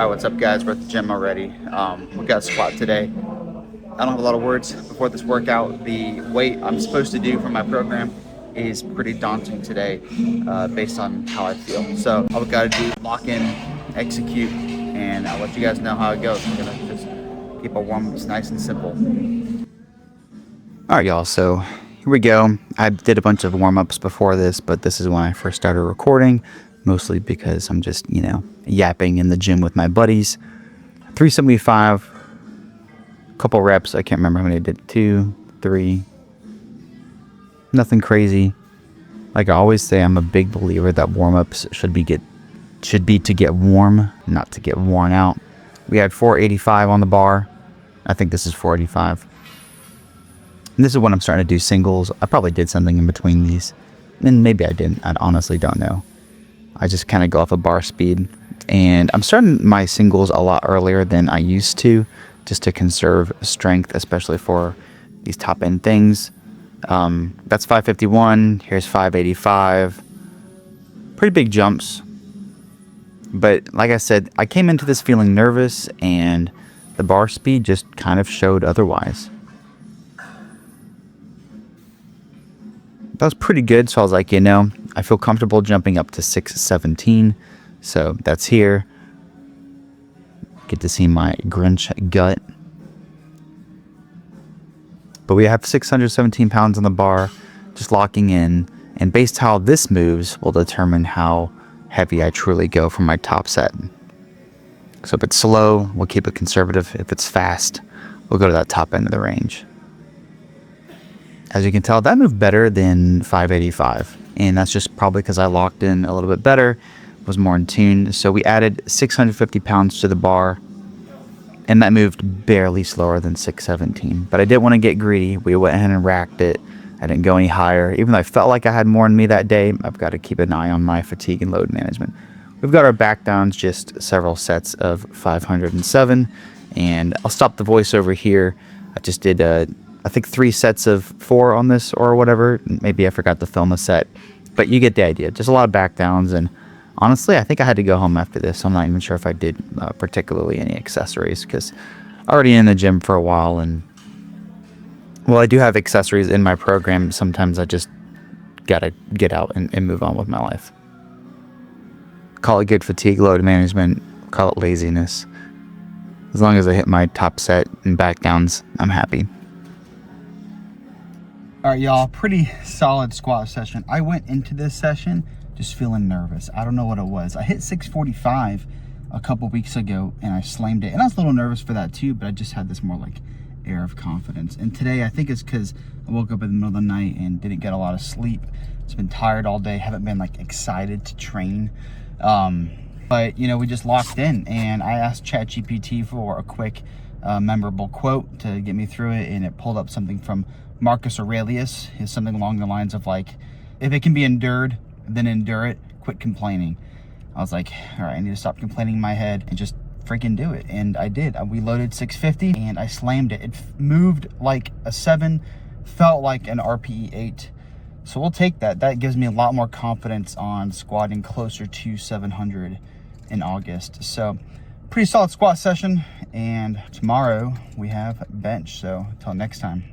Alright, what's up guys? We're at the gym already. We got a squat today. I don't have a lot of words before this workout. The weight I'm supposed to do for my program is pretty daunting today based on how I feel. So all we gotta do, lock in, execute, and I'll let you guys know how it goes. I'm gonna just keep our warm-ups nice and simple. Alright y'all, so here we go. I did a bunch of warm-ups before this, but this is when I first started recording, mostly because I'm just, yapping in the gym with my buddies. 375, couple reps. I can't remember how many I did. 2, 3. Nothing crazy. Like I always say, I'm a big believer that warm-ups should be to get warm, not to get worn out. We had 485 on the bar. I think this is 485. And this is when I'm starting to do singles. I probably did something in between these. And maybe I didn't. I honestly don't know. I just kind of go off of bar speed. And I'm starting my singles a lot earlier than I used to, just to conserve strength, especially for these top end things. That's 551. Here's 585. Pretty big jumps. But like I said, I came into this feeling nervous, and the bar speed just kind of showed otherwise. That was pretty good, so I was like, I feel comfortable jumping up to 617. So that's here. Get to see my Grinch gut. But we have 617 pounds on the bar, just locking in. And based how this moves will determine how heavy I truly go for my top set. So if it's slow, we'll keep it conservative. If it's fast, we'll go to that top end of the range. As you can tell, that moved better than 585. And that's just probably because I locked in a little bit better, was more in tune. So we added 650 pounds to the bar, and that moved barely slower than 617. But I didn't want to get greedy. We went ahead and racked it. I didn't go any higher. Even though I felt like I had more in me that day, I've got to keep an eye on my fatigue and load management. We've got our back downs, just several sets of 507. And I'll stop the voiceover here. I just did I think 3 sets of 4 on this or whatever. Maybe I forgot to film a set, but you get the idea. Just a lot of back downs, and honestly, I think I had to go home after this. I'm not even sure if I did particularly any accessories, because already in the gym for a while, and well, I do have accessories in my program. Sometimes I just gotta get out and move on with my life. Call it good fatigue load management, call it laziness. As long as I hit my top set and back downs, I'm happy. All right, y'all, pretty solid squat session. I went into this session just feeling nervous. I don't know what it was. I hit 645 a couple weeks ago and I slammed it. And I was a little nervous for that too, but I just had this more like air of confidence. And today, I think it's because I woke up in the middle of the night and didn't get a lot of sleep. It's been tired all day. Haven't been like excited to train. But we just locked in, and I asked ChatGPT for a quick memorable quote to get me through it. And it pulled up something from Marcus Aurelius. Is something along the lines of like, if it can be endured, then endure it, quit complaining. I was like, all right, I need to stop complaining in my head and just freaking do it. And I did. We loaded 650 and I slammed it. It moved like a 7, felt like an RPE 8. So we'll take that. That gives me a lot more confidence on squatting closer to 700 in August. So pretty solid squat session. And tomorrow we have bench. So until next time.